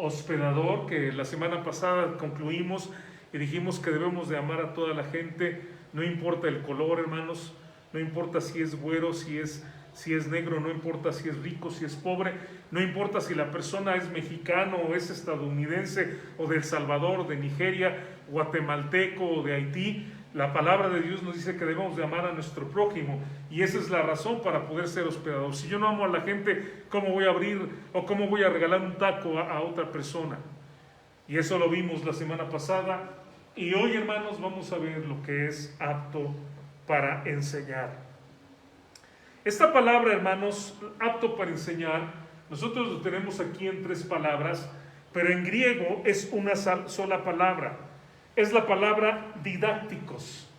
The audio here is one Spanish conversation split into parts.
hospedador, que la semana pasada concluimos y dijimos que debemos de amar a toda la gente, no importa el color, hermanos, no importa si es güero, si es negro, no importa si es rico, si es pobre, no importa si la persona es mexicano o es estadounidense o de El Salvador, de Nigeria, guatemalteco o de Haití. La palabra de Dios nos dice que debemos de amar a nuestro prójimo, y esa es la razón para poder ser hospedador. Si yo no amo a la gente, ¿cómo voy a abrir o cómo voy a regalar un taco a otra persona? Y eso lo vimos la semana pasada, y hoy, hermanos, vamos a ver lo que es apto para enseñar. Esta palabra, hermanos, apto para enseñar, nosotros lo tenemos aquí en 3 palabras, pero en griego es una sola palabra. Es la palabra didácticos.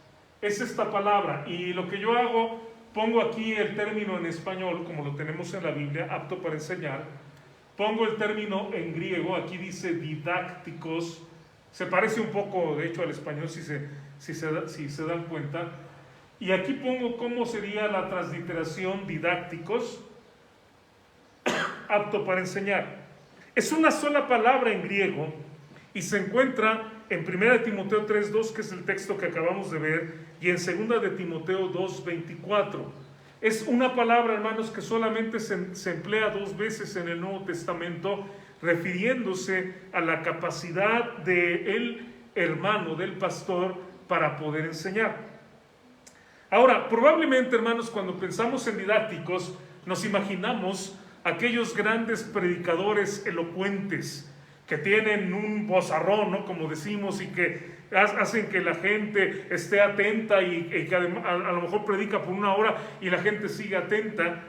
Es esta palabra. Y lo que yo hago, pongo aquí el término en español, como lo tenemos en la Biblia, apto para enseñar. Pongo el término en griego, aquí dice didácticos. Se parece un poco, de hecho, al español, si se dan cuenta. Y aquí pongo cómo sería la transliteración didácticos, apto para enseñar. Es una sola palabra en griego y se encuentra en 1 Timoteo 3:2, que es el texto que acabamos de ver, y en 2 de Timoteo 2:24. Es una palabra, hermanos, que solamente se emplea 2 veces en el Nuevo Testamento, refiriéndose a la capacidad del hermano, del pastor, para poder enseñar. Ahora, probablemente, hermanos, cuando pensamos en didácticos, nos imaginamos aquellos grandes predicadores elocuentes que tienen un vozarrón, ¿no?, como decimos, y que hacen que la gente esté atenta y que a lo mejor predica por 1 hora y la gente sigue atenta,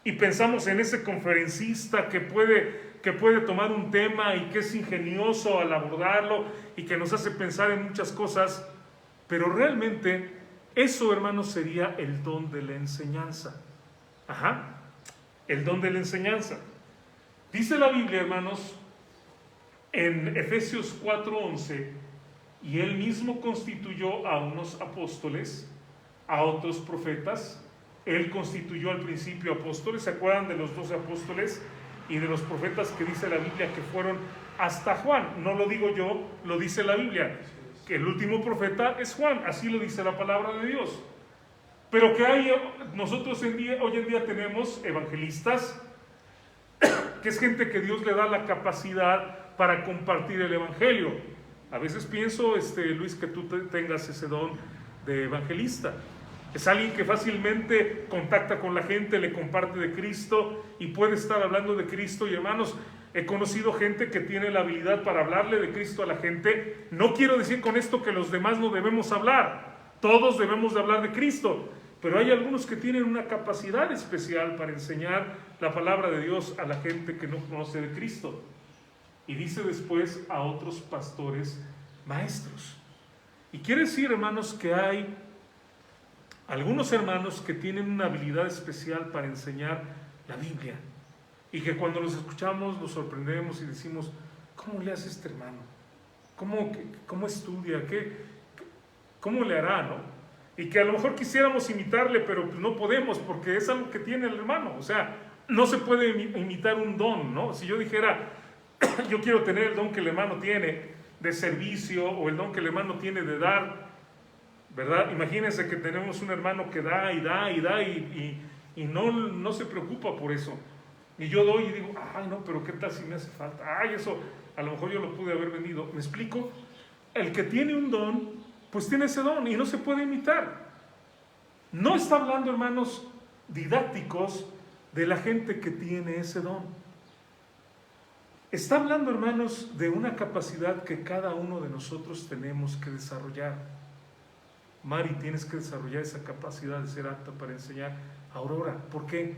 y pensamos en ese conferencista que puede tomar un tema y que es ingenioso al abordarlo y que nos hace pensar en muchas cosas, pero realmente eso, hermanos, sería el don de la enseñanza. El don de la enseñanza. Dice la Biblia, hermanos, en Efesios 4:11, y él mismo constituyó a unos apóstoles, a otros profetas. Él constituyó al principio apóstoles. ¿Se acuerdan de los 12 apóstoles y de los profetas que dice la Biblia que fueron hasta Juan? No lo digo yo, lo dice la Biblia, que el último profeta es Juan, así lo dice la palabra de Dios. Pero que hay, nosotros hoy en día tenemos evangelistas, que es gente que Dios le da la capacidad para compartir el evangelio. A veces pienso, Luis, que tú tengas ese don de evangelista. Es alguien que fácilmente contacta con la gente, le comparte de Cristo y puede estar hablando de Cristo. Y, hermanos, he conocido gente que tiene la habilidad para hablarle de Cristo a la gente. No quiero decir con esto que los demás no debemos hablar. Todos debemos de hablar de Cristo. Pero hay algunos que tienen una capacidad especial para enseñar la palabra de Dios a la gente que no conoce de Cristo. Y dice después a otros pastores maestros. Y quiere decir, hermanos, que hay algunos hermanos que tienen una habilidad especial para enseñar la Biblia. Y que cuando los escuchamos nos sorprendemos y decimos, ¿cómo le hace este hermano? ¿Cómo estudia? ¿Cómo le hará, no? Y que a lo mejor quisiéramos imitarle, pero no podemos porque es algo que tiene el hermano. O sea, no se puede imitar un don, ¿no? Si yo dijera, yo quiero tener el don que el hermano tiene de servicio o el don que el hermano tiene de dar, ¿verdad? Imagínense que tenemos un hermano que da y da y da y no se preocupa por eso. Y yo doy y digo, ay, no, pero ¿qué tal si me hace falta? Ay, eso a lo mejor yo lo pude haber vendido. ¿Me explico? El que tiene un don, pues tiene ese don y no se puede imitar. No está hablando, hermanos, didácticos de la gente que tiene ese don. Está hablando, hermanos, de una capacidad que cada uno de nosotros tenemos que desarrollar. Mari, tienes que desarrollar esa capacidad de ser apta para enseñar. Aurora, ¿por qué?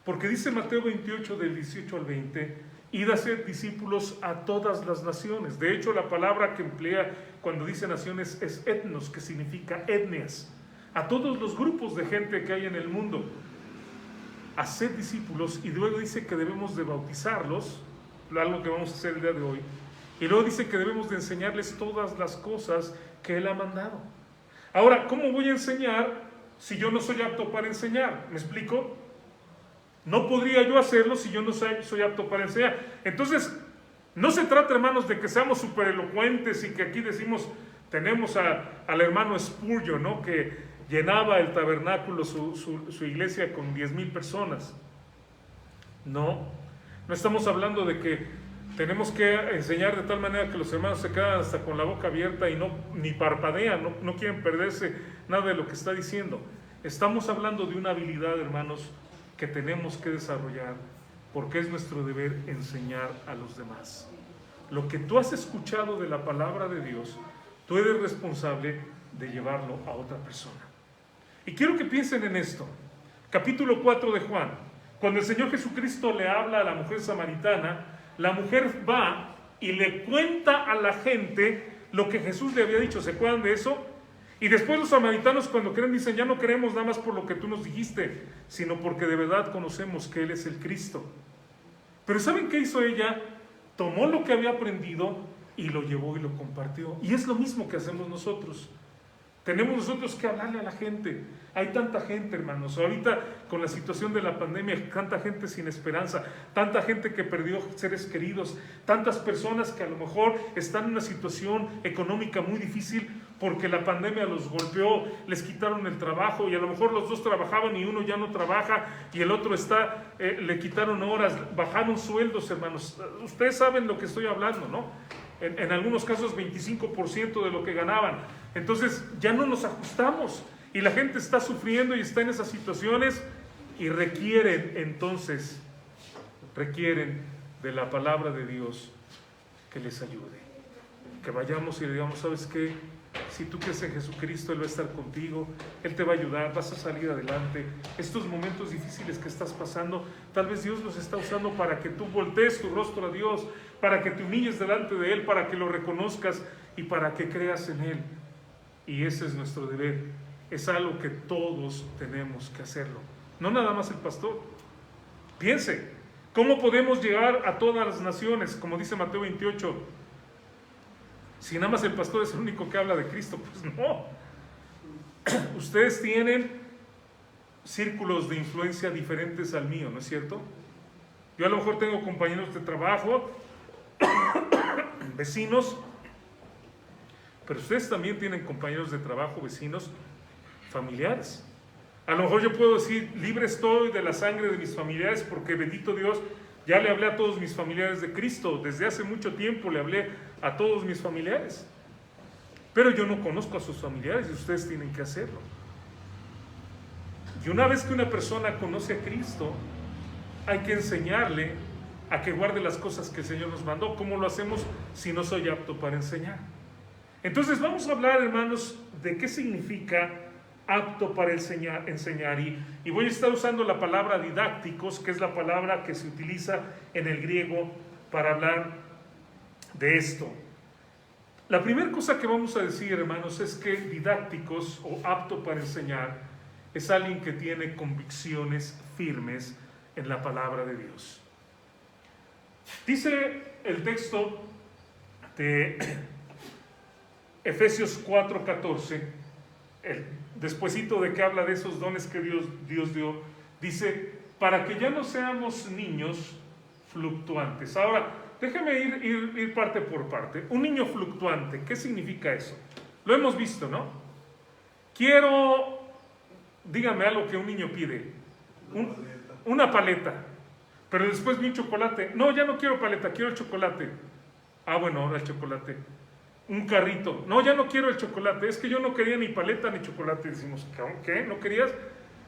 Porque dice Mateo 28, del 18 al 20, id a ser discípulos a todas las naciones. De hecho, la palabra que emplea cuando dice naciones es etnos, que significa etnias. A todos los grupos de gente que hay en el mundo. A ser discípulos, y luego dice que debemos de bautizarlos, algo que vamos a hacer el día de hoy. Y luego dice que debemos de enseñarles todas las cosas que Él ha mandado. Ahora, ¿cómo voy a enseñar si yo no soy apto para enseñar? ¿Me explico? No podría yo hacerlo si yo no soy apto para enseñar. Entonces, No se trata, hermanos, de que seamos súper elocuentes y que aquí decimos, tenemos al hermano Spurgeon, ¿no?, que llenaba el tabernáculo, su iglesia, con 10,000 personas. No estamos hablando de que tenemos que enseñar de tal manera que los hermanos se quedan hasta con la boca abierta y ni parpadean, no quieren perderse nada de lo que está diciendo. Estamos hablando de una habilidad, hermanos, que tenemos que desarrollar, porque es nuestro deber enseñar a los demás. Lo que tú has escuchado de la palabra de Dios, tú eres responsable de llevarlo a otra persona. Y quiero que piensen en esto. Capítulo 4 de Juan. Cuando el Señor Jesucristo le habla a la mujer samaritana, la mujer va y le cuenta a la gente lo que Jesús le había dicho. ¿Se acuerdan de eso? Y después los samaritanos, cuando creen, dicen, ya no creemos nada más por lo que tú nos dijiste, sino porque de verdad conocemos que Él es el Cristo. Pero ¿saben qué hizo ella? Tomó lo que había aprendido y lo llevó y lo compartió. Y es lo mismo que hacemos nosotros. Tenemos nosotros que hablarle a la gente. Hay tanta gente, hermanos, ahorita con la situación de la pandemia, tanta gente sin esperanza, tanta gente que perdió seres queridos, tantas personas que a lo mejor están en una situación económica muy difícil porque la pandemia los golpeó, les quitaron el trabajo y a lo mejor los dos trabajaban y uno ya no trabaja y el otro le quitaron horas, bajaron sueldos, hermanos. Ustedes saben lo que estoy hablando, ¿no? En algunos casos 25% de lo que ganaban. Entonces ya no nos ajustamos y la gente está sufriendo y está en esas situaciones y requieren de la palabra de Dios que les ayude. Que vayamos y le digamos, ¿sabes qué? Si tú crees en Jesucristo, Él va a estar contigo, Él te va a ayudar, vas a salir adelante. Estos momentos difíciles que estás pasando, tal vez Dios los está usando para que tú voltees tu rostro a Dios, para que te humilles delante de Él, para que lo reconozcas y para que creas en Él. Y ese es nuestro deber. Es algo que todos tenemos que hacerlo. No nada más el pastor. Piense, ¿cómo podemos llegar a todas las naciones? Como dice Mateo 28. Si nada más el pastor es el único que habla de Cristo, pues no. Ustedes tienen círculos de influencia diferentes al mío, ¿no es cierto? Yo a lo mejor tengo compañeros de trabajo, vecinos, pero ustedes también tienen compañeros de trabajo, vecinos, familiares. A lo mejor yo puedo decir, libre estoy de la sangre de mis familiares, porque bendito Dios, ya le hablé a todos mis familiares de Cristo. Desde hace mucho tiempo le hablé a todos mis familiares. Pero yo no conozco a sus familiares y ustedes tienen que hacerlo. Y una vez que una persona conoce a Cristo, hay que enseñarle a que guarde las cosas que el Señor nos mandó. ¿Cómo lo hacemos si no soy apto para enseñar? Entonces vamos a hablar, hermanos, de qué significa apto para enseñar. Y voy a estar usando la palabra didácticos, que es la palabra que se utiliza en el griego para hablar de esto. La primera cosa que vamos a decir, hermanos, es que didácticos o apto para enseñar es alguien que tiene convicciones firmes en la palabra de Dios. Dice el texto de Efesios 4:14, despuesito de que habla de esos dones que Dios dio, dice, para que ya no seamos niños fluctuantes. Ahora, déjeme ir parte por parte. Un niño fluctuante, ¿qué significa eso? Lo hemos visto, ¿no? Dígame algo que un niño pide. Una paleta. Pero después vi un chocolate. No, ya no quiero paleta, quiero el chocolate. Ah, bueno, ahora el chocolate. Un carrito. No, ya no quiero el chocolate. Es que yo no quería ni paleta ni chocolate. Decimos, ¿qué? ¿No querías?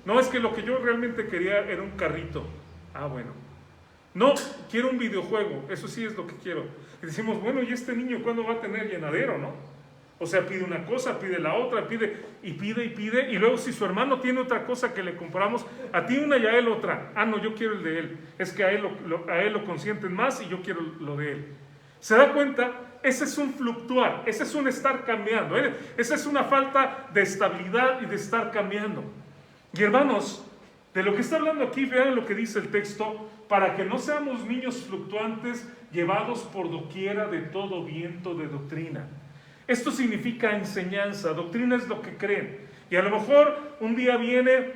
No, es que lo que yo realmente quería era un carrito. Ah, bueno. No, quiero un videojuego. Eso sí es lo que quiero. Y decimos, bueno, ¿y este niño cuándo va a tener llenadero, no? O sea, pide una cosa, pide la otra, pide. Y luego si su hermano tiene otra cosa que le compramos, a ti una y a él otra. Ah, no, yo quiero el de él. Es que a él lo consienten más y yo quiero lo de él. ¿Se da cuenta? Ese es un fluctuar, ese es un estar cambiando, esa es una falta de estabilidad y de estar cambiando. Y hermanos, de lo que está hablando aquí, vean lo que dice el texto, para que no seamos niños fluctuantes llevados por doquiera de todo viento de doctrina. Esto significa enseñanza, doctrina es lo que creen. Y a lo mejor un día viene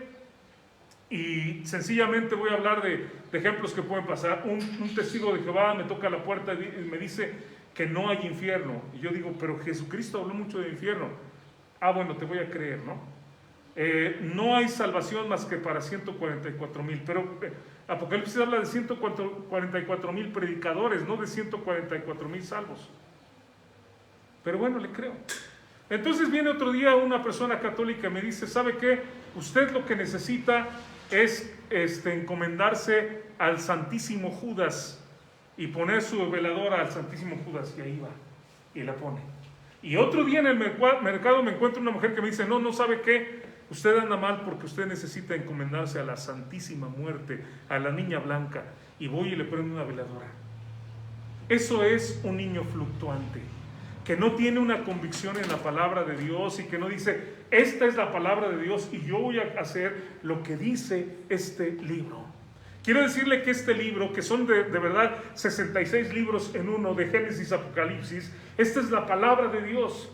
Y sencillamente voy a hablar de ejemplos que pueden pasar. Un testigo de Jehová me toca la puerta y me dice que no hay infierno. Y yo digo, pero Jesucristo habló mucho de infierno. Ah, bueno, te voy a creer, ¿no? No hay salvación más que para 144,000. Pero Apocalipsis habla de 144,000 predicadores, no de 144,000 salvos. Pero bueno, le creo. Entonces viene otro día una persona católica y me dice, ¿sabe qué? Usted lo que necesita es encomendarse al Santísimo Judas y poner su veladora al Santísimo Judas, y ahí va, y la pone. Y otro día en el mercado me encuentro una mujer que me dice, no sabe qué, usted anda mal porque usted necesita encomendarse a la Santísima Muerte, a la Niña Blanca, y voy y le prendo una veladora. Eso es un niño fluctuante, que no tiene una convicción en la palabra de Dios y que no dice, esta es la palabra de Dios y yo voy a hacer lo que dice este libro. Quiero decirle que este libro, que son de verdad 66 libros en uno, de Génesis, Apocalipsis, esta es la palabra de Dios.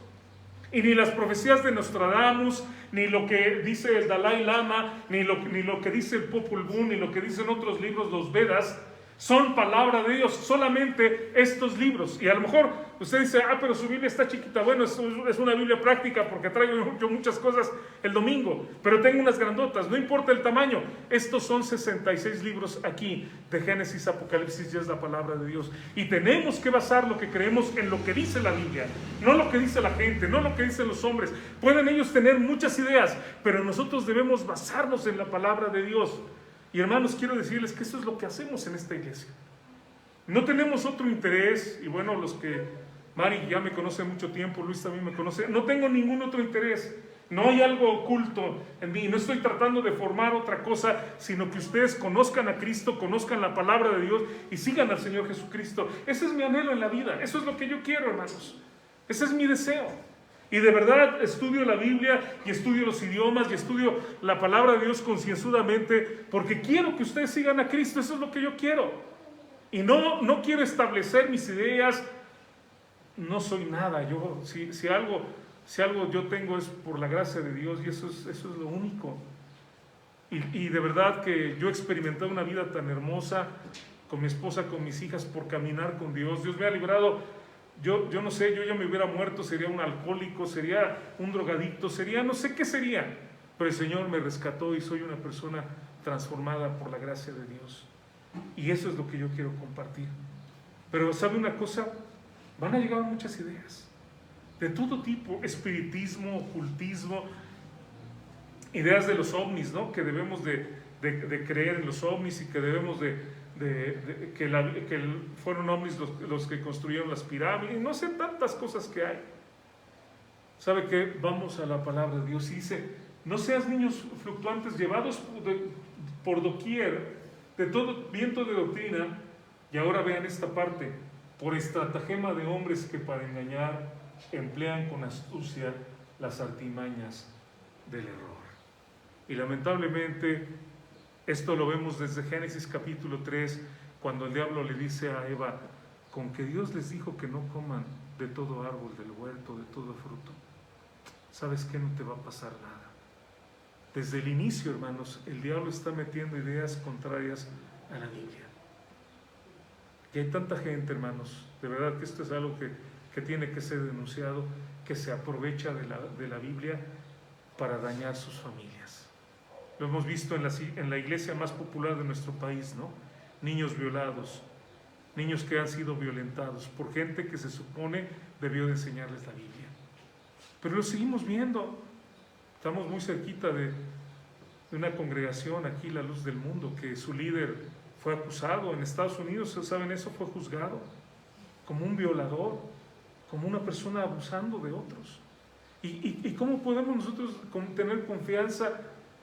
Y ni las profecías de Nostradamus, ni lo que dice el Dalai Lama, ni lo que dice el Popol Vuh, ni lo que dicen otros libros, los Vedas, son palabra de Dios, solamente estos libros. Y a lo mejor usted dice, pero su Biblia está chiquita. Bueno, es una Biblia práctica porque traigo yo muchas cosas el domingo, pero tengo unas grandotas, no importa el tamaño. Estos son 66 libros aquí, de Génesis, Apocalipsis, ya es la palabra de Dios. Y tenemos que basar lo que creemos en lo que dice la Biblia, no lo que dice la gente, no lo que dicen los hombres. Pueden ellos tener muchas ideas, pero nosotros debemos basarnos en la palabra de Dios. Y hermanos, quiero decirles que eso es lo que hacemos en esta iglesia. No tenemos otro interés, y bueno, los que, Mari ya me conoce mucho tiempo, Luis también me conoce, no tengo ningún otro interés. No hay algo oculto en mí, no estoy tratando de formar otra cosa, sino que ustedes conozcan a Cristo, conozcan la palabra de Dios y sigan al Señor Jesucristo. Ese es mi anhelo en la vida, eso es lo que yo quiero, hermanos. Ese es mi deseo. Y de verdad estudio la Biblia y estudio los idiomas y estudio la palabra de Dios concienzudamente porque quiero que ustedes sigan a Cristo. Eso es lo que yo quiero. Y no quiero establecer mis ideas. No soy nada. Yo, si algo yo tengo es por la gracia de Dios, y eso es lo único. Y de verdad que yo he experimentado una vida tan hermosa con mi esposa, con mis hijas, por caminar con Dios. Dios me ha librado. Yo no sé, yo ya me hubiera muerto, sería un alcohólico, sería un drogadicto, sería, no sé qué sería, pero el Señor me rescató y soy una persona transformada por la gracia de Dios. Y eso es lo que yo quiero compartir. Pero ¿sabe una cosa? Van a llegar muchas ideas, de todo tipo, espiritismo, ocultismo, ideas de los ovnis, ¿no? Que debemos de creer en los ovnis y que debemos que fueron ovnis los que construyeron las pirámides, no sé, tantas cosas que hay. ¿Sabe qué? Vamos a la palabra de Dios y dice, no seas niños fluctuantes llevados por doquier de todo viento de doctrina. Y ahora vean esta parte, por estratagema de hombres que para engañar emplean con astucia las artimañas del error. Y lamentablemente esto lo vemos desde Génesis capítulo 3, cuando el diablo le dice a Eva, con que Dios les dijo que no coman de todo árbol del huerto, de todo fruto. ¿Sabes qué? No te va a pasar nada. Desde el inicio, hermanos, el diablo está metiendo ideas contrarias a la Biblia. Y hay tanta gente, hermanos, de verdad que esto es algo que tiene que ser denunciado, que se aprovecha de la Biblia para dañar sus familias. Lo hemos visto en la iglesia más popular de nuestro país, ¿no? Niños violados, niños que han sido violentados por gente que se supone debió de enseñarles la Biblia. Pero lo seguimos viendo. Estamos muy cerquita de una congregación aquí, La Luz del Mundo, que su líder fue acusado en Estados Unidos, ¿saben eso? Fue juzgado como un violador, como una persona abusando de otros. ¿Y cómo podemos nosotros tener confianza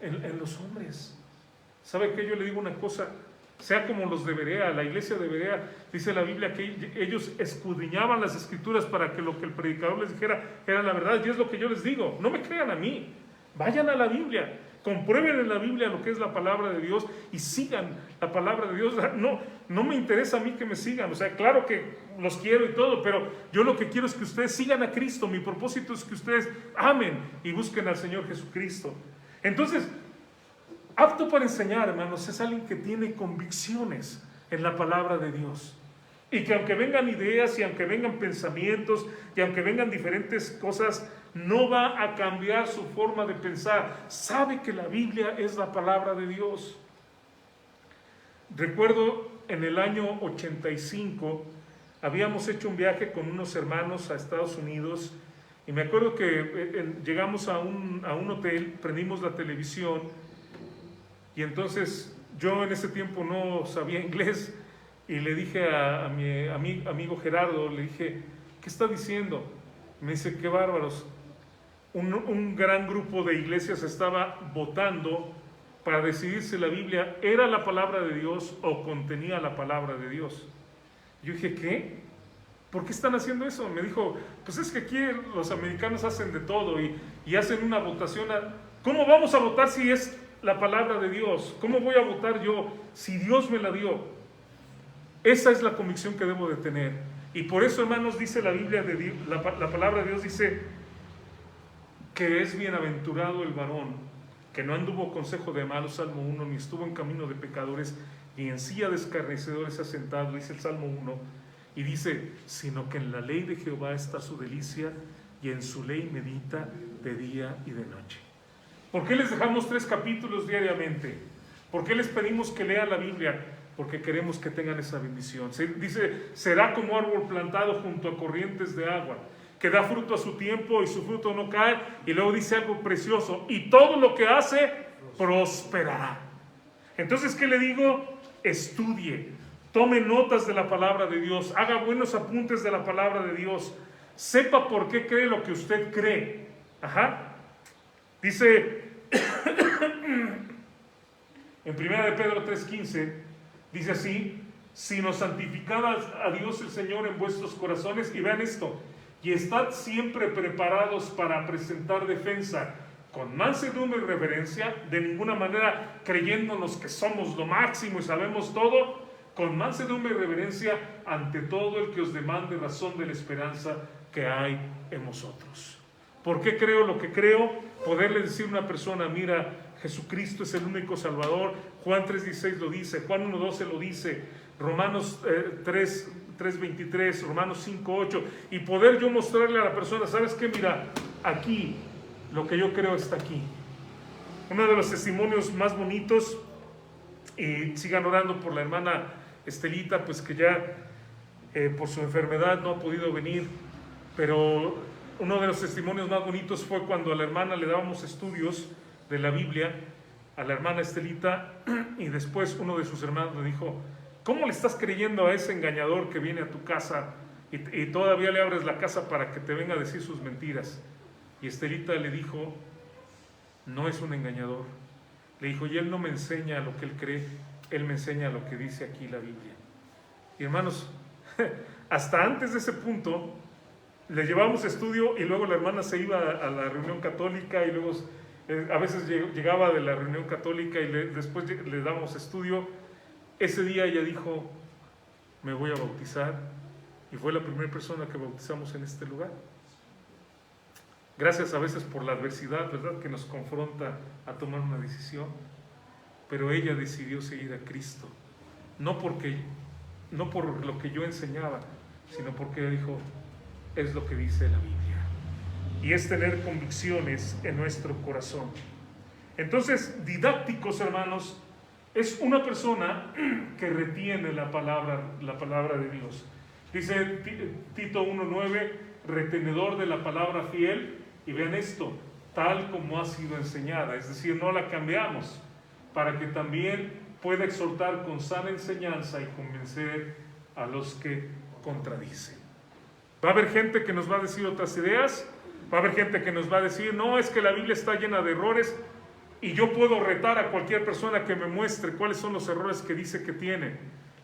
en los hombres? ¿Sabe qué? Yo le digo una cosa, sea como los de Berea, la iglesia de Berea, dice la Biblia que ellos escudriñaban las escrituras para que lo que el predicador les dijera era la verdad, y es lo que yo les digo, no me crean a mí, vayan a la Biblia, comprueben en la Biblia lo que es la palabra de Dios y sigan la palabra de Dios. No me interesa a mí que me sigan, o sea, claro que los quiero y todo, pero yo lo que quiero es que ustedes sigan a Cristo. Mi propósito es que ustedes amen y busquen al Señor Jesucristo. Entonces, apto para enseñar, hermanos, es alguien que tiene convicciones en la palabra de Dios. Y que aunque vengan ideas y aunque vengan pensamientos y aunque vengan diferentes cosas, no va a cambiar su forma de pensar. Sabe que la Biblia es la palabra de Dios. Recuerdo en el año 85, habíamos hecho un viaje con unos hermanos a Estados Unidos y me acuerdo que llegamos a un hotel, prendimos la televisión y entonces yo en ese tiempo no sabía inglés y le dije a mi amigo Gerardo, le dije, ¿qué está diciendo? Me dice, qué bárbaros. Un gran grupo de iglesias estaba votando para decidir si la Biblia era la palabra de Dios o contenía la palabra de Dios. Yo dije, ¿qué? ¿Por qué están haciendo eso? Me dijo, pues es que aquí los americanos hacen de todo y hacen una votación. ¿Cómo vamos a votar si es la palabra de Dios? ¿Cómo voy a votar yo si Dios me la dio? Esa es la convicción que debo de tener. Y por eso, hermanos, dice la Biblia, la palabra de Dios dice que es bienaventurado el varón que no anduvo consejo de malos, Salmo 1, ni estuvo en camino de pecadores, ni en silla de escarnecedores asentado, dice el Salmo 1, y dice, sino que en la ley de Jehová está su delicia, y en su ley medita de día y de noche. ¿Por qué les dejamos 3 capítulos diariamente? ¿Por qué les pedimos que lean la Biblia? Porque queremos que tengan esa bendición. Dice, será como árbol plantado junto a corrientes de agua, que da fruto a su tiempo y su fruto no cae. Y luego dice algo precioso, y todo lo que hace prosperará. Entonces, ¿qué le digo? Estudie, tome notas de la palabra de Dios, haga buenos apuntes de la palabra de Dios, sepa por qué cree lo que usted cree. Dice en 1 de Pedro 3:15, dice así, sino santificad a Dios el Señor en vuestros corazones, y vean esto, y estad siempre preparados para presentar defensa con mansedumbre y reverencia, de ninguna manera creyéndonos que somos lo máximo y sabemos todo, con mansedumbre y reverencia ante todo el que os demande razón de la esperanza que hay en vosotros. ¿Por qué creo lo que creo? Poderle decir a una persona, mira, Jesucristo es el único Salvador. Juan 3:16 lo dice, Juan 1:12 lo dice, Romanos 3:23, Romanos 5:8, y poder yo mostrarle a la persona, ¿sabes qué? Mira, aquí, lo que yo creo está aquí. Uno de los testimonios más bonitos, y sigan orando por la hermana Estelita, pues que ya por su enfermedad no ha podido venir, pero uno de los testimonios más bonitos fue cuando a la hermana le dábamos estudios de la Biblia, a la hermana Estelita, y después uno de sus hermanos le dijo, ¿cómo le estás creyendo a ese engañador que viene a tu casa y todavía le abres la casa para que te venga a decir sus mentiras? Y Estelita le dijo, no es un engañador. Le dijo, y él no me enseña lo que él cree, él me enseña lo que dice aquí la Biblia. Y hermanos, hasta antes de ese punto, le llevábamos estudio y luego la hermana se iba a la reunión católica y luego a veces llegaba de la reunión católica y después le dábamos estudio. Ese día ella dijo, me voy a bautizar, y fue la primera persona que bautizamos en este lugar. Gracias a veces por la adversidad, ¿verdad?, que nos confronta a tomar una decisión, pero ella decidió seguir a Cristo, no por lo que yo enseñaba, sino porque ella dijo, es lo que dice la Biblia, y es tener convicciones en nuestro corazón. Entonces, didácticos, hermanos, es una persona que retiene la palabra de Dios. Dice Tito 1:9, retenedor de la palabra fiel, y vean esto, tal como ha sido enseñada, es decir, no la cambiamos, para que también pueda exhortar con sana enseñanza y convencer a los que contradicen. Va a haber gente que nos va a decir otras ideas, va a haber gente que nos va a decir, no, es que la Biblia está llena de errores, y yo puedo retar a cualquier persona que me muestre cuáles son los errores que dice que tiene.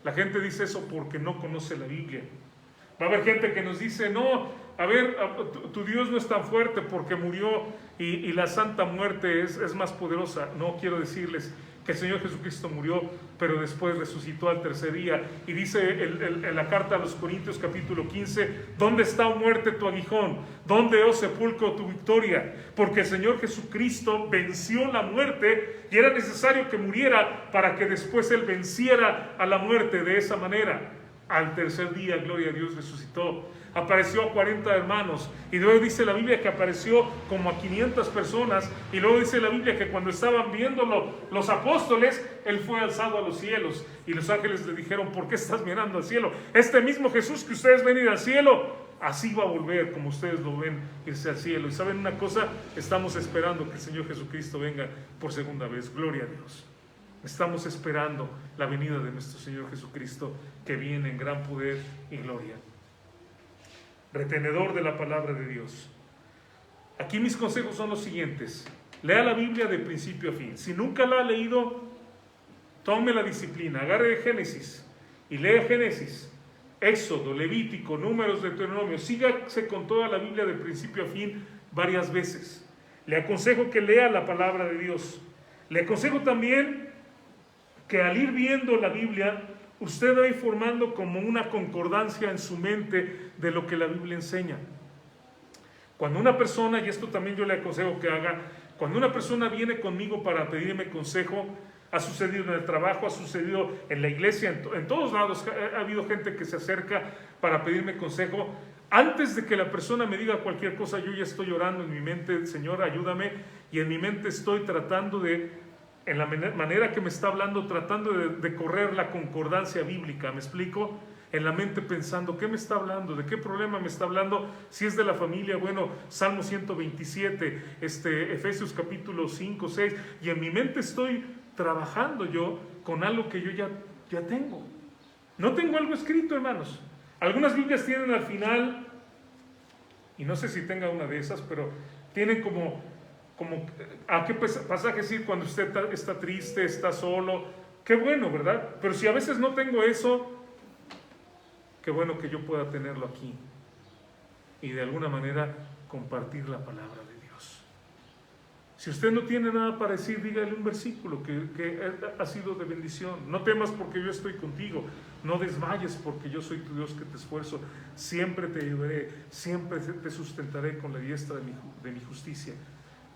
La gente dice eso porque no conoce la Biblia. Va a haber gente que nos dice, no, a ver, tu Dios no es tan fuerte porque murió y la santa muerte es más poderosa. No, quiero decirles que el Señor Jesucristo murió, pero después resucitó al tercer día. Y dice en la carta a los Corintios capítulo 15, ¿dónde está, oh muerte, tu aguijón? ¿Dónde, oh sepulcro, tu victoria? Porque el Señor Jesucristo venció la muerte y era necesario que muriera para que después Él venciera a la muerte de esa manera. Al tercer día, gloria a Dios, resucitó. Apareció a 40 hermanos, y luego dice la Biblia que apareció como a 500 personas, y luego dice la Biblia que cuando estaban viéndolo los apóstoles, Él fue alzado a los cielos, y los ángeles le dijeron: ¿por qué estás mirando al cielo? Este mismo Jesús que ustedes ven ir al cielo, así va a volver como ustedes lo ven irse al cielo. Y saben una cosa, estamos esperando que el Señor Jesucristo venga por segunda vez. Gloria a Dios. Estamos esperando la venida de nuestro Señor Jesucristo, que viene en gran poder y gloria. Retenedor de la palabra de Dios. Aquí mis consejos son los siguientes: lea la Biblia de principio a fin. Si nunca la ha leído, tome la disciplina, agarre Génesis y lea Génesis, Éxodo, Levítico, Números, Deuteronomio. Sígase con toda la Biblia de principio a fin varias veces. Le aconsejo que lea la palabra de Dios. Le aconsejo también que al ir viendo la Biblia, usted va a ir formando como una concordancia en su mente de lo que la Biblia enseña. Cuando una persona, y esto también yo le aconsejo que haga, cuando una persona viene conmigo para pedirme consejo, ha sucedido en el trabajo, ha sucedido en la iglesia, en todos lados ha habido gente que se acerca para pedirme consejo. Antes de que la persona me diga cualquier cosa, yo ya estoy orando en mi mente: Señor, ayúdame, y en mi mente estoy tratando de, en la manera que me está hablando, tratando de correr la concordancia bíblica. ¿Me explico? En la mente pensando: ¿qué me está hablando? ¿De qué problema me está hablando? Si es de la familia, bueno, Salmo 127, Efesios capítulo 5, 6, y en mi mente estoy trabajando yo con algo que yo ya tengo. No tengo algo escrito, hermanos. Algunas Biblias tienen al final, y no sé si tenga una de esas, pero tienen como a qué pasaje ir cuando usted está triste, está solo. Qué bueno, ¿verdad? Pero si a veces no tengo eso, qué bueno que yo pueda tenerlo aquí y de alguna manera compartir la palabra de Dios. Si usted no tiene nada para decir, dígale un versículo que ha sido de bendición. No temas porque yo estoy contigo. No desmayes porque yo soy tu Dios que te esfuerzo. Siempre te ayudaré, siempre te sustentaré con la diestra de mi justicia.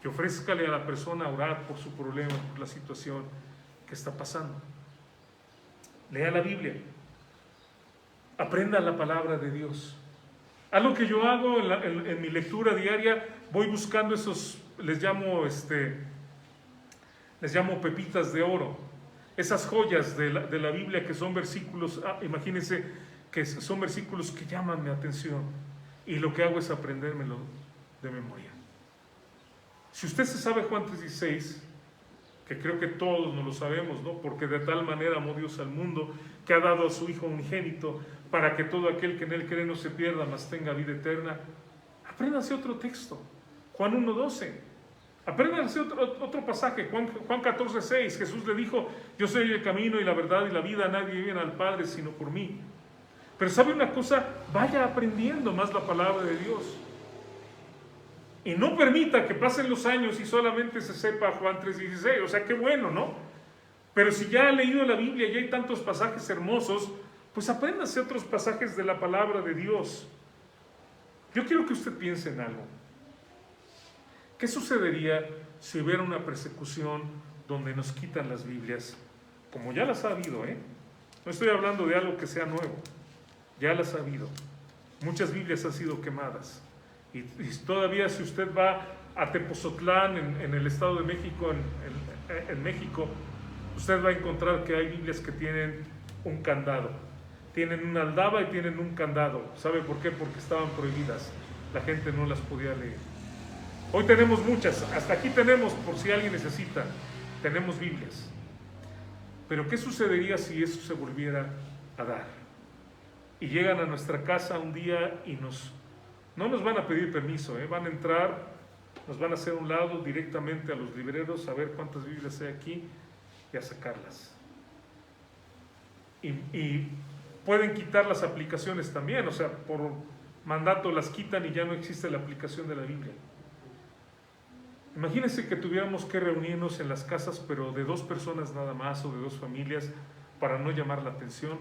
Que ofrézcale a la persona a orar por su problema, por la situación que está pasando. Lea la Biblia. Aprenda la palabra de Dios. Algo que yo hago en mi lectura diaria, voy buscando esos, les llamo pepitas de oro, esas joyas de la Biblia que son versículos, imagínense que son versículos que llaman mi atención, y lo que hago es aprendérmelo de memoria. Si usted se sabe Juan 3:16, que creo que todos nos lo sabemos, ¿no? Porque de tal manera amó Dios al mundo, que ha dado a su Hijo unigénito, para que todo aquel que en Él cree no se pierda, mas tenga vida eterna. Apréndase otro texto, Juan 1:12. Apréndase otro pasaje, Juan 14:6. Jesús le dijo: yo soy el camino y la verdad y la vida, nadie viene al Padre sino por mí. Pero ¿sabe una cosa? Vaya aprendiendo más la palabra de Dios. Y no permita que pasen los años y solamente se sepa Juan 3:16. O sea, qué bueno, ¿no? Pero si ya ha leído la Biblia y hay tantos pasajes hermosos, pues apréndase otros pasajes de la palabra de Dios. Yo quiero que usted piense en algo. ¿Qué sucedería si hubiera una persecución donde nos quitan las Biblias? Como ya las ha habido, ¿eh? No estoy hablando de algo que sea nuevo. Ya las ha habido. Muchas Biblias han sido quemadas. Y todavía si usted va a Tepozotlán, en el Estado de México, en México, usted va a encontrar que hay Biblias que tienen un candado. Tienen una aldaba y tienen un candado. ¿Sabe por qué? Porque estaban prohibidas. La gente no las podía leer. Hoy tenemos muchas. Hasta aquí tenemos, por si alguien necesita, tenemos Biblias. Pero ¿qué sucedería si eso se volviera a dar? Y llegan a nuestra casa un día y no nos van a pedir permiso, van a entrar, nos van a hacer un lado directamente a los libreros, a ver cuántas Biblias hay aquí y a sacarlas. Y pueden quitar las aplicaciones también, o sea, por mandato las quitan y ya no existe la aplicación de la Biblia. Imagínense que tuviéramos que reunirnos en las casas, pero de 2 personas nada más o de 2 familias para no llamar la atención.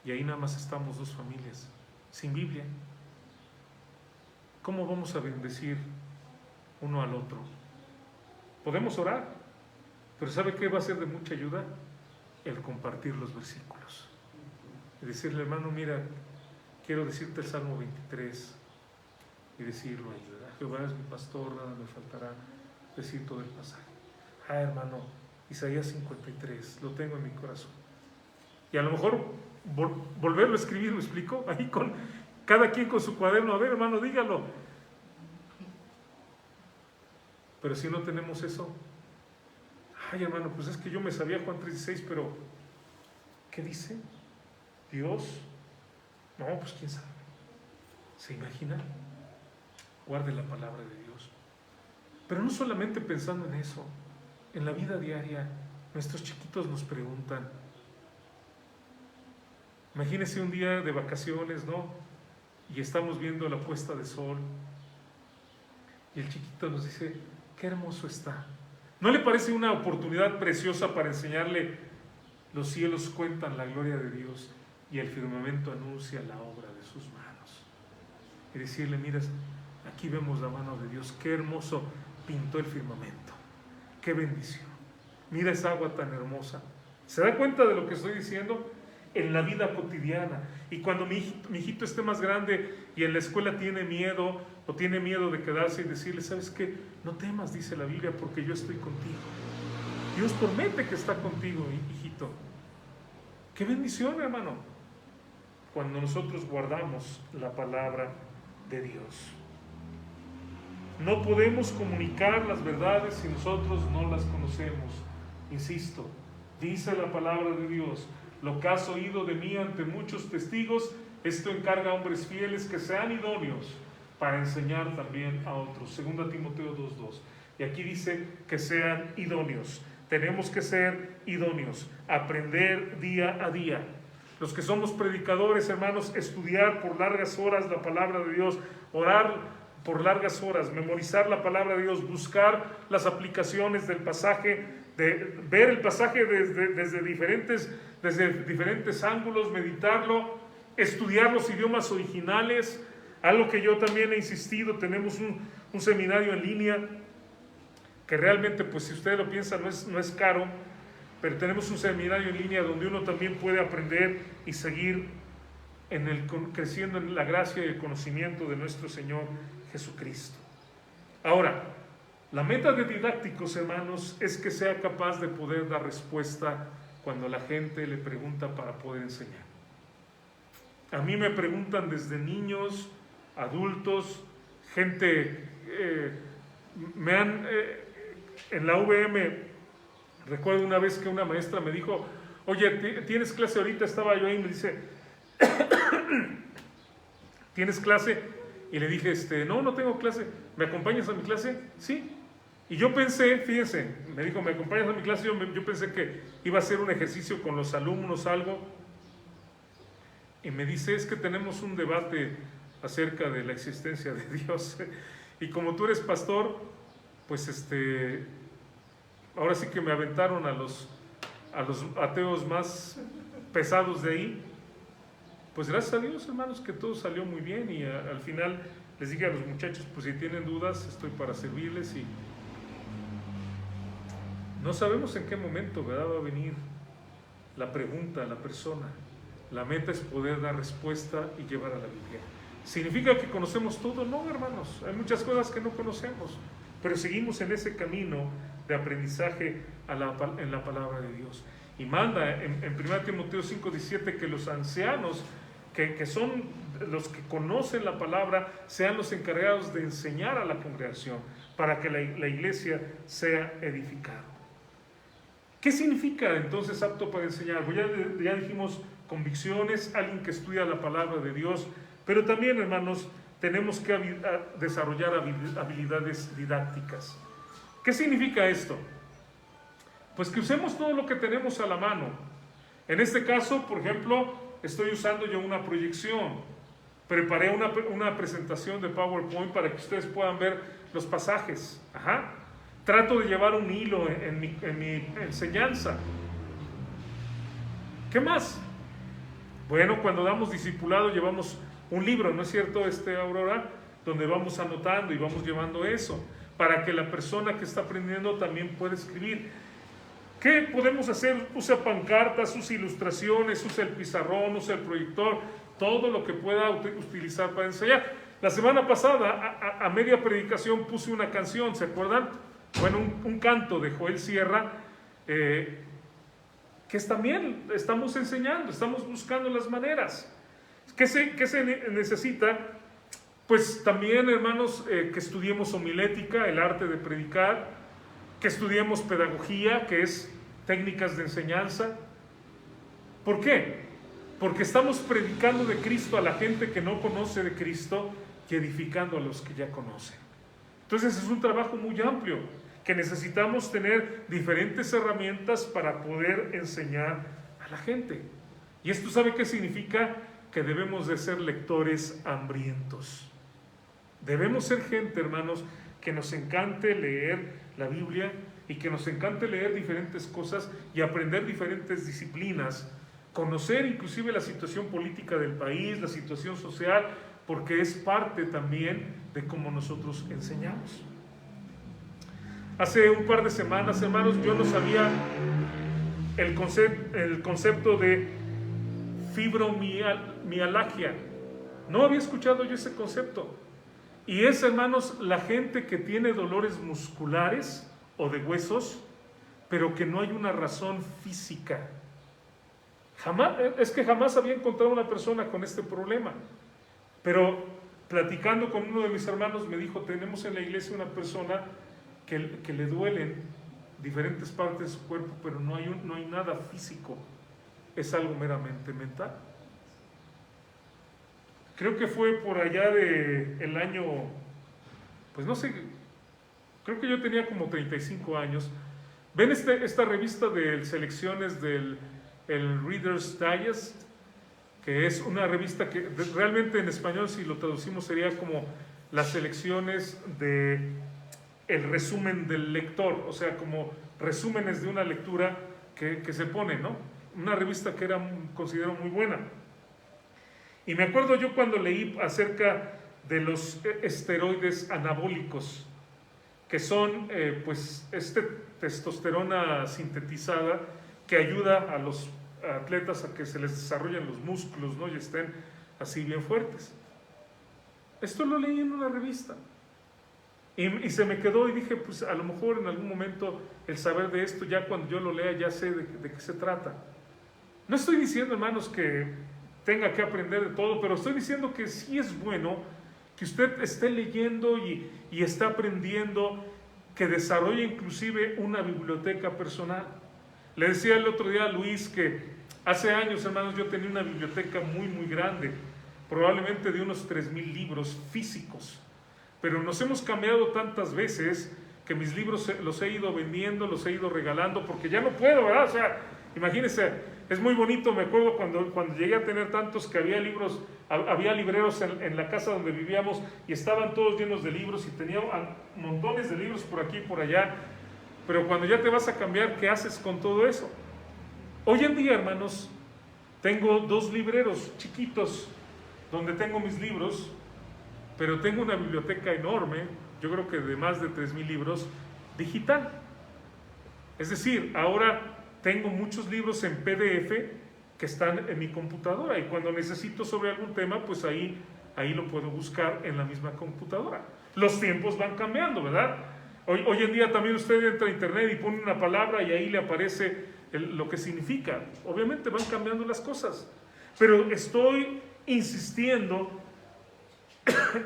Y ahí nada más estamos 2 familias, sin Biblia. ¿Cómo vamos a bendecir uno al otro? Podemos orar, pero ¿sabe qué va a ser de mucha ayuda? El compartir los versículos. Y decirle, hermano, mira, quiero decirte el Salmo 23 y decirlo ahí, ¿verdad? Jehová es mi pastor, nada me faltará, decir todo el pasaje. Hermano, Isaías 53, lo tengo en mi corazón. Y a lo mejor volverlo a escribir, ¿me explico? Ahí con cada quien con su cuaderno, a ver, hermano, dígalo. Pero si no tenemos eso, hermano, pues es que yo me sabía Juan 3:16, pero ¿qué dice? Dios, no, pues quién sabe. ¿Se imagina? Guarde la palabra de Dios. Pero no solamente pensando en eso, en la vida diaria, nuestros chiquitos nos preguntan. Imagínense un día de vacaciones, ¿no? Y estamos viendo la puesta de sol. Y el chiquito nos dice, qué hermoso está. ¿No le parece una oportunidad preciosa para enseñarle, los cielos cuentan la gloria de Dios y el firmamento anuncia la obra de sus manos? Y decirle, mira, aquí vemos la mano de Dios, qué hermoso pintó el firmamento, qué bendición. Mira esa agua tan hermosa. ¿Se da cuenta de lo que estoy diciendo? En la vida cotidiana. Y cuando mi hijito esté más grande y en la escuela tiene miedo o tiene miedo de quedarse y decirle, ¿sabes qué? No temas, dice la Biblia, porque yo estoy contigo. Dios promete que está contigo, hijito. ¡Qué bendición, hermano! Cuando nosotros guardamos la palabra de Dios. No podemos comunicar las verdades si nosotros no las conocemos. Insisto, dice la palabra de Dios, lo que has oído de mí ante muchos testigos, esto encarga a hombres fieles que sean idóneos para enseñar también a otros. 2 Timoteo 2:2. Y aquí dice que sean idóneos. Tenemos que ser idóneos, aprender día a día. Los que somos predicadores, hermanos, estudiar por largas horas la palabra de Dios, orar por largas horas, memorizar la palabra de Dios, buscar las aplicaciones del pasaje, de ver el pasaje desde diferentes ángulos, meditarlo, estudiar los idiomas originales. Algo que yo también he insistido, tenemos un seminario en línea que realmente, pues si usted lo piensa, no es caro, pero tenemos un seminario en línea donde uno también puede aprender y seguir creciendo en la gracia y el conocimiento de nuestro Señor Jesucristo. Ahora, la meta de Didácticos, hermanos, es que sea capaz de poder dar respuesta cuando la gente le pregunta para poder enseñar. A mí me preguntan desde niños, adultos, gente, en la VM, recuerdo una vez que una maestra me dijo, oye, ¿tienes clase ahorita? Estaba yo ahí y me dice, ¿tienes clase? Y le dije, no tengo clase, ¿me acompañas a mi clase? Sí. Y yo pensé, fíjense, me dijo, ¿me acompañas a mi clase? Yo pensé que iba a hacer un ejercicio con los alumnos, algo. Y me dice, es que tenemos un debate acerca de la existencia de Dios. Y como tú eres pastor, pues ahora sí que me aventaron a los ateos más pesados de ahí. Pues gracias a Dios, hermanos, que todo salió muy bien y al final les dije a los muchachos, pues si tienen dudas, estoy para servirles y no sabemos en qué momento, ¿verdad?, va a venir la pregunta, la persona. La meta es poder dar respuesta y llevar a la Biblia. ¿Significa que conocemos todo? No, hermanos, hay muchas cosas que no conocemos, pero seguimos en ese camino de aprendizaje en la palabra de Dios. Y manda en 1 Timoteo 5:17 que los ancianos, que son los que conocen la palabra, sean los encargados de enseñar a la congregación para que la iglesia sea edificada. ¿Qué significa entonces apto para enseñar? Pues ya dijimos convicciones, alguien que estudia la palabra de Dios, pero también, hermanos, tenemos que desarrollar habilidades didácticas. ¿Qué significa esto? Pues que usemos todo lo que tenemos a la mano. En este caso, por ejemplo, estoy usando yo una proyección. Preparé una presentación de PowerPoint para que ustedes puedan ver los pasajes. Ajá. Trato de llevar un hilo en mi enseñanza. ¿Qué más? Bueno, cuando damos discipulado llevamos un libro, ¿no es cierto, Aurora? Donde vamos anotando y vamos llevando eso, para que la persona que está aprendiendo también pueda escribir. ¿Qué podemos hacer? Usa pancartas, usa ilustraciones, usa el pizarrón, usa el proyector, todo lo que pueda utilizar para enseñar. La semana pasada, a media predicación, puse una canción, ¿se acuerdan? Bueno, un canto de Joel Sierra, que también estamos enseñando, estamos buscando las maneras. ¿Qué se necesita? Pues también, hermanos, que estudiemos homilética, el arte de predicar, que estudiemos pedagogía, que es técnicas de enseñanza. ¿Por qué? Porque estamos predicando de Cristo a la gente que no conoce de Cristo y edificando a los que ya conocen. Entonces es un trabajo muy amplio, que necesitamos tener diferentes herramientas para poder enseñar a la gente. Y esto, ¿sabe qué significa? Que debemos de ser lectores hambrientos. Debemos ser gente, hermanos, que nos encante leer la Biblia y que nos encante leer diferentes cosas y aprender diferentes disciplinas, conocer inclusive la situación política del país, la situación social, porque es parte también de cómo nosotros enseñamos. Hace un par de semanas, hermanos, yo no sabía el concepto de fibromialgia. No había escuchado yo ese concepto. Y es, hermanos, la gente que tiene dolores musculares o de huesos, pero que no hay una razón física. Jamás había encontrado una persona con este problema. Pero platicando con uno de mis hermanos me dijo, tenemos en la iglesia una persona que le duelen diferentes partes de su cuerpo, pero no hay nada físico, es algo meramente mental. Creo que fue por allá el año, pues no sé, creo que yo tenía como 35 años. ¿Ven esta revista de selecciones del Reader's Digest? Que es una revista que realmente en español, si lo traducimos, sería como las selecciones de el resumen del lector, o sea, como resúmenes de una lectura que se pone, ¿no? Una revista que considero muy buena. Y me acuerdo yo cuando leí acerca de los esteroides anabólicos, que son pues testosterona sintetizada que ayuda a los atletas a que se les desarrollen los músculos, ¿no? Y estén así bien fuertes. Esto lo leí en una revista. Y se me quedó y dije, pues a lo mejor en algún momento el saber de esto, ya cuando yo lo lea ya sé de qué se trata. No estoy diciendo, hermanos, que tenga que aprender de todo, pero estoy diciendo que sí es bueno que usted esté leyendo y esté aprendiendo, que desarrolle inclusive una biblioteca personal. Le decía el otro día a Luis que hace años, hermanos, yo tenía una biblioteca muy, muy grande, probablemente de unos 3,000 libros físicos. Pero nos hemos cambiado tantas veces que mis libros los he ido vendiendo, los he ido regalando, porque ya no puedo, ¿verdad? O sea, imagínense, es muy bonito, me acuerdo cuando llegué a tener tantos que había libreros en la casa donde vivíamos y estaban todos llenos de libros y tenía montones de libros por aquí y por allá. Pero cuando ya te vas a cambiar, ¿qué haces con todo eso? Hoy en día, hermanos, tengo 2 libreros chiquitos donde tengo mis libros, pero tengo una biblioteca enorme, yo creo que de más de 3,000 libros, digital. Es decir, ahora tengo muchos libros en PDF que están en mi computadora y cuando necesito sobre algún tema, pues ahí lo puedo buscar en la misma computadora. Los tiempos van cambiando, ¿verdad? Hoy en día también usted entra a internet y pone una palabra y ahí le aparece lo que significa. Obviamente van cambiando las cosas, pero estoy insistiendo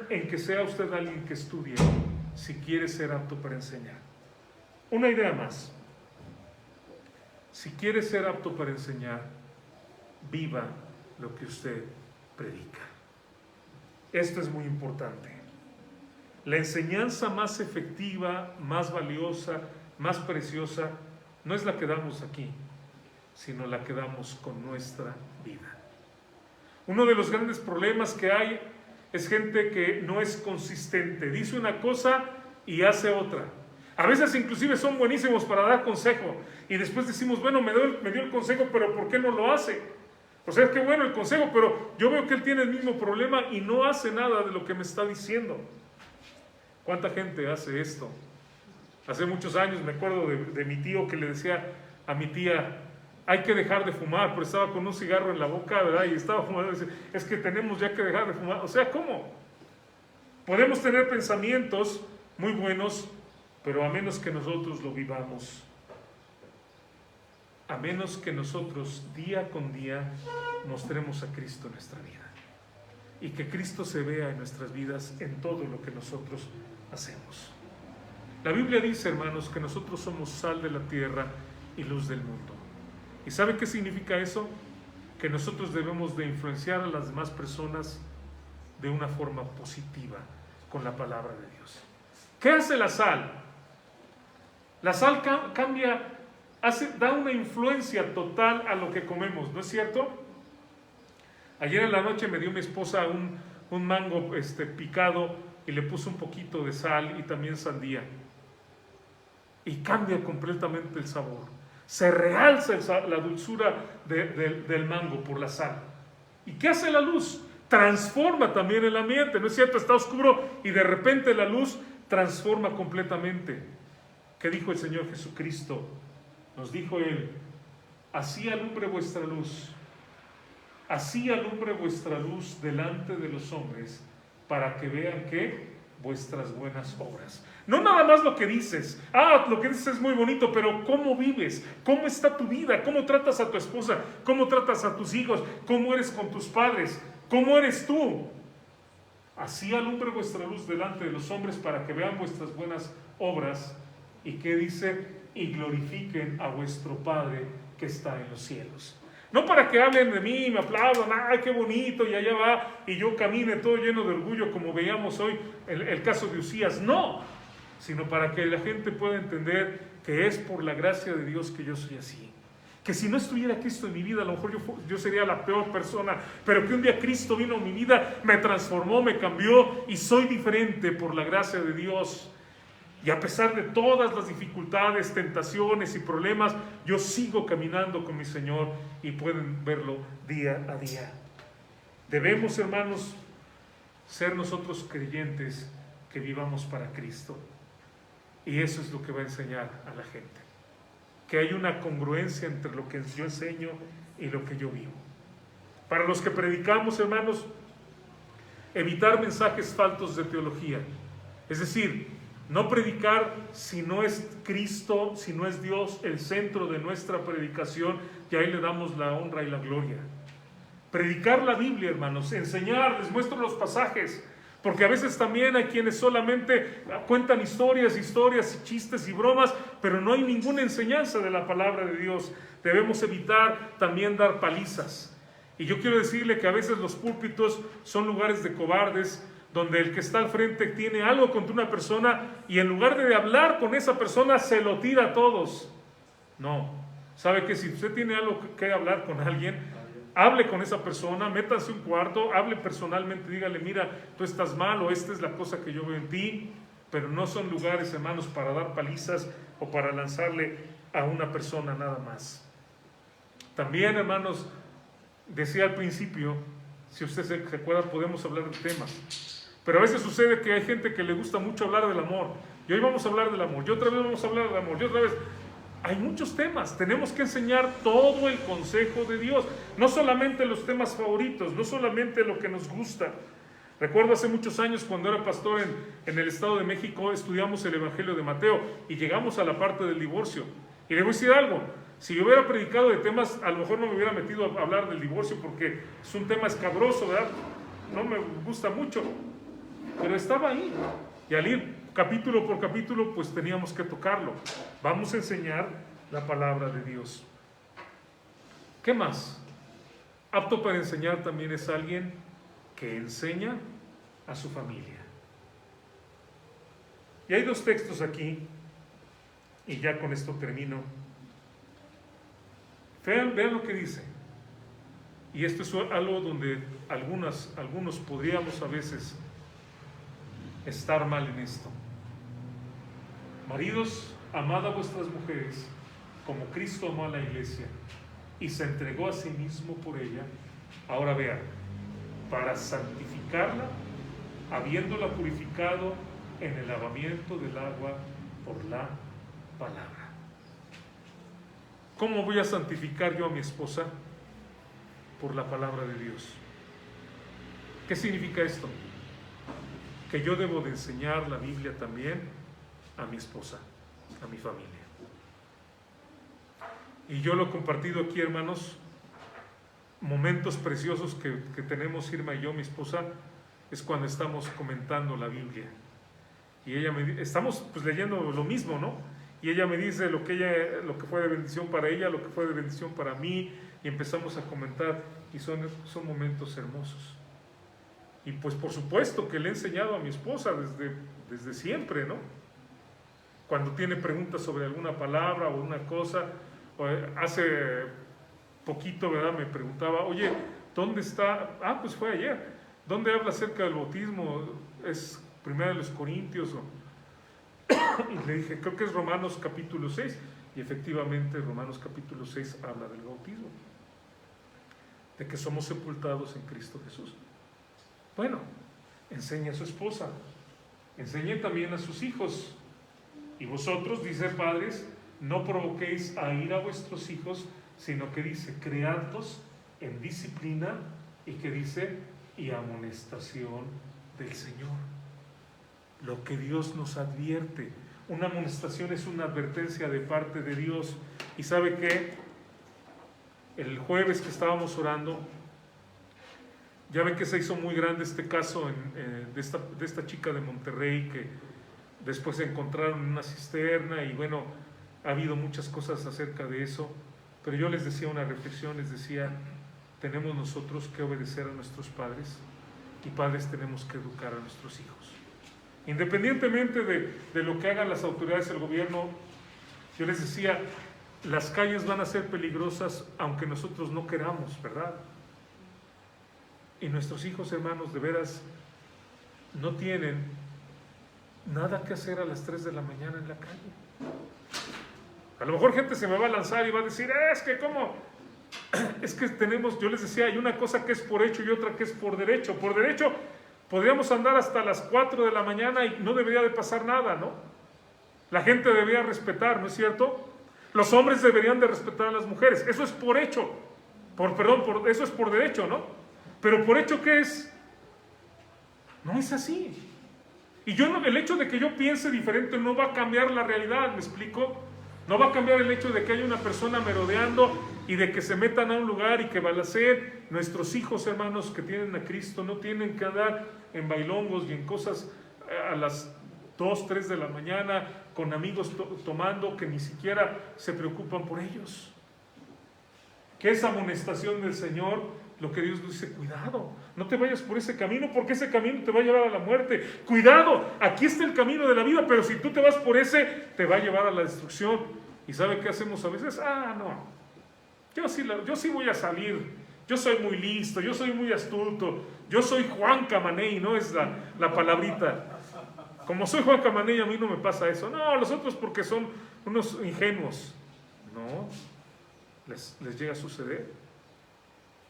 en que sea usted alguien que estudie si quiere ser apto para enseñar. Una idea más. Si quiere ser apto para enseñar, viva lo que usted predica. Esto es muy importante. La enseñanza más efectiva, más valiosa, más preciosa, no es la que damos aquí, sino la que damos con nuestra vida. Uno de los grandes problemas que hay es gente que no es consistente. Dice una cosa y hace otra. A veces inclusive son buenísimos para dar consejo. Y después decimos, bueno, me dio el consejo, pero ¿por qué no lo hace? O sea, es que bueno el consejo, pero yo veo que él tiene el mismo problema y no hace nada de lo que me está diciendo. ¿Cuánta gente hace esto? Hace muchos años me acuerdo de mi tío que le decía a mi tía, hay que dejar de fumar, pero estaba con un cigarro en la boca, ¿verdad? Y estaba fumando y decía, es que tenemos ya que dejar de fumar. O sea, ¿cómo? Podemos tener pensamientos muy buenos, pero a menos que nosotros lo vivamos, a menos que nosotros día con día mostremos a Cristo en nuestra vida y que Cristo se vea en nuestras vidas en todo lo que nosotros hacemos. La Biblia dice, hermanos, que nosotros somos sal de la tierra y luz del mundo. ¿Y sabe qué significa eso? Que nosotros debemos de influenciar a las demás personas de una forma positiva con la palabra de Dios. ¿Qué hace la sal? La sal cambia, da una influencia total a lo que comemos, ¿no es cierto? Ayer en la noche me dio mi esposa un mango picado y le puso un poquito de sal y también sandía. Y cambia completamente el sabor. Se realza la dulzura del mango por la sal. ¿Y qué hace la luz? Transforma también el ambiente, ¿no es cierto? Está oscuro y de repente la luz transforma completamente. ¿Qué dijo el Señor Jesucristo? Nos dijo Él, así alumbre vuestra luz delante de los hombres, para que vean que vuestras buenas obras. No nada más lo que dices. Lo que dices es muy bonito, pero ¿cómo vives? ¿Cómo está tu vida? ¿Cómo tratas a tu esposa? ¿Cómo tratas a tus hijos? ¿Cómo eres con tus padres? ¿Cómo eres tú? Así alumbre vuestra luz delante de los hombres para que vean vuestras buenas obras. ¿Y qué dice? Y glorifiquen a vuestro Padre que está en los cielos. No para que hablen de mí, me aplaudan, ¡ay, qué bonito! Y allá va, y yo camine todo lleno de orgullo, como veíamos hoy el caso de Usías. No, sino para que la gente pueda entender que es por la gracia de Dios que yo soy así. Que si no estuviera Cristo en mi vida, a lo mejor yo sería la peor persona, pero que un día Cristo vino a mi vida, me transformó, me cambió y soy diferente por la gracia de Dios. Y a pesar de todas las dificultades, tentaciones y problemas, yo sigo caminando con mi Señor y pueden verlo día a día. Debemos, hermanos, ser nosotros creyentes que vivamos para Cristo. Y eso es lo que va a enseñar a la gente. Que hay una congruencia entre lo que yo enseño y lo que yo vivo. Para los que predicamos, hermanos, evitar mensajes faltos de teología. Es decir, no predicar si no es Cristo, si no es Dios el centro de nuestra predicación, y ahí le damos la honra y la gloria. Predicar la Biblia, hermanos, enseñar, les muestro los pasajes, porque a veces también hay quienes solamente cuentan historias, chistes y bromas, pero no hay ninguna enseñanza de la palabra de Dios. Debemos evitar también dar palizas. Y yo quiero decirle que a veces los púlpitos son lugares de cobardes, donde el que está al frente tiene algo contra una persona y en lugar de hablar con esa persona se lo tira a todos. No, sabe que si usted tiene algo que hablar con alguien, hable con esa persona, métase un cuarto, hable personalmente, dígale, mira, tú estás mal o esta es la cosa que yo veo en ti, pero no son lugares, hermanos, para dar palizas o para lanzarle a una persona nada más. También, hermanos, decía al principio, si usted se acuerda, podemos hablar de temas. Pero a veces sucede que hay gente que le gusta mucho hablar del amor. Y hoy vamos a hablar del amor. Y otra vez vamos a hablar del amor. Y otra vez. Hay muchos temas. Tenemos que enseñar todo el consejo de Dios. No solamente los temas favoritos. No solamente lo que nos gusta. Recuerdo hace muchos años cuando era pastor en el Estado de México, estudiamos el Evangelio de Mateo y llegamos a la parte del divorcio. Y le voy a decir algo. Si yo hubiera predicado de temas, a lo mejor no me hubiera metido a hablar del divorcio porque es un tema escabroso, ¿verdad? No me gusta mucho. Pero estaba ahí, y al ir capítulo por capítulo, pues teníamos que tocarlo. Vamos a enseñar la palabra de Dios. ¿Qué más? Apto para enseñar también es alguien que enseña a su familia. Y hay dos textos aquí, y ya con esto termino. Vean lo que dice. Y esto es algo donde algunos podríamos a veces estar mal en esto. Maridos, amad a vuestras mujeres como Cristo amó a la iglesia y se entregó a sí mismo por ella. Ahora vean, para santificarla, habiéndola purificado en el lavamiento del agua por la palabra. ¿Cómo voy a santificar yo a mi esposa? Por la palabra de Dios. ¿Qué significa esto? Que yo debo de enseñar la Biblia también a mi esposa, a mi familia. Y yo lo he compartido aquí, hermanos, momentos preciosos que tenemos Irma y yo, mi esposa, es cuando estamos comentando la Biblia. Y ella estamos pues leyendo lo mismo, ¿no? Y ella me dice lo que fue de bendición para ella, lo que fue de bendición para mí, y empezamos a comentar, y son momentos hermosos. Y pues por supuesto que le he enseñado a mi esposa desde siempre, ¿no? Cuando tiene preguntas sobre alguna palabra o una cosa, hace poquito, ¿verdad? Me preguntaba, oye, ¿dónde está? Pues fue ayer. ¿Dónde habla acerca del bautismo? ¿Es 1 Corintios? Y le dije, creo que es Romanos capítulo 6. Y efectivamente Romanos capítulo 6 habla del bautismo. De que somos sepultados en Cristo Jesús. Bueno, enseñe a su esposa. Enseñe también a sus hijos. Y vosotros, dice padres, no provoquéis a ira a vuestros hijos, sino que dice, creadlos en disciplina, y que dice, y amonestación del Señor. Lo que Dios nos advierte. Una amonestación es una advertencia de parte de Dios. Y ¿sabe qué? El jueves que estábamos orando, ya ven que se hizo muy grande este caso de esta chica de Monterrey que después se encontraron en una cisterna, y bueno, ha habido muchas cosas acerca de eso, pero yo les decía una reflexión, les decía, tenemos nosotros que obedecer a nuestros padres, y padres tenemos que educar a nuestros hijos. Independientemente de lo que hagan las autoridades del gobierno, yo les decía, las calles van a ser peligrosas aunque nosotros no queramos, ¿verdad? Y nuestros hijos, hermanos, de veras, no tienen nada que hacer a las 3 de la mañana en la calle. A lo mejor gente se me va a lanzar y va a decir, es que ¿cómo? Es que yo les decía, hay una cosa que es por hecho y otra que es por derecho. Por derecho podríamos andar hasta las 4 de la mañana y no debería de pasar nada, ¿no? La gente debería respetar, ¿no es cierto? Los hombres deberían de respetar a las mujeres. Eso es por hecho. Eso es por derecho, ¿no? Pero por hecho, ¿qué es? No es así. Y el hecho de que yo piense diferente no va a cambiar la realidad, ¿me explico? No va a cambiar el hecho de que haya una persona merodeando y de que se metan a un lugar y que balaceen. Nuestros hijos, hermanos, que tienen a Cristo, no tienen que andar en bailongos y en cosas a las 2, 3 de la mañana con amigos tomando, que ni siquiera se preocupan por ellos. Que esa amonestación del Señor, lo que Dios dice, cuidado, no te vayas por ese camino, porque ese camino te va a llevar a la muerte. Cuidado, aquí está el camino de la vida, pero si tú te vas por ese, te va a llevar a la destrucción. ¿Y sabe qué hacemos a veces? No, yo sí voy a salir, yo soy muy listo, yo soy muy astuto, yo soy Juan Camaney, no es la palabrita. Como soy Juan Camaney, a mí no me pasa eso. No, los otros porque son unos ingenuos. No, les llega a suceder.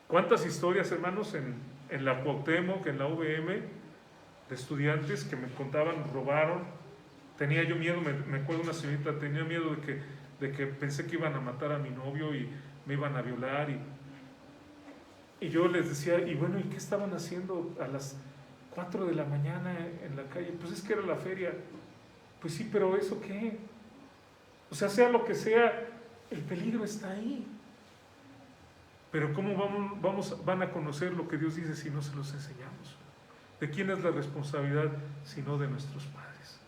¿Cuántas historias, hermanos, en la Cuauhtémoc, en la UVM, de estudiantes que me contaban, robaron? Tenía yo miedo, me acuerdo una señorita, tenía miedo de que pensé que iban a matar a mi novio y me iban a violar. Y yo les decía, y bueno, ¿y qué estaban haciendo a las 4 de la mañana en la calle? Pues es que era la feria. Pues sí, pero ¿eso qué? O sea lo que sea, el peligro está ahí. Pero ¿cómo van a conocer lo que Dios dice si no se los enseñamos? ¿De quién es la responsabilidad sino de nuestros padres?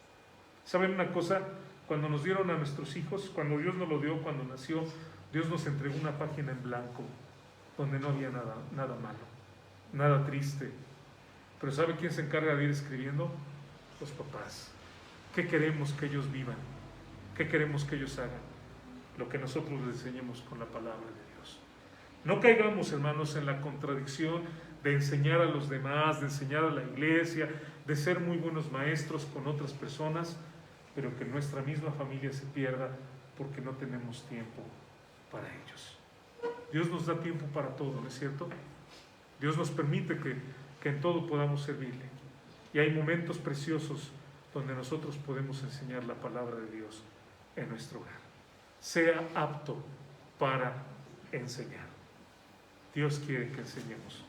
¿Saben una cosa? Cuando nos dieron a nuestros hijos, cuando Dios nos lo dio, cuando nació, Dios nos entregó una página en blanco donde no había nada malo, nada triste. Pero ¿sabe quién se encarga de ir escribiendo? Los papás. ¿Qué queremos que ellos vivan? ¿Qué queremos que ellos hagan? Lo que nosotros les enseñemos con la palabra de Dios. No caigamos, hermanos, en la contradicción de enseñar a los demás, de enseñar a la iglesia, de ser muy buenos maestros con otras personas, pero que nuestra misma familia se pierda porque no tenemos tiempo para ellos. Dios nos da tiempo para todo, ¿no es cierto? Dios nos permite que en todo podamos servirle. Y hay momentos preciosos donde nosotros podemos enseñar la palabra de Dios en nuestro hogar. Sea apto para enseñar. Dios quiere que enseñemos.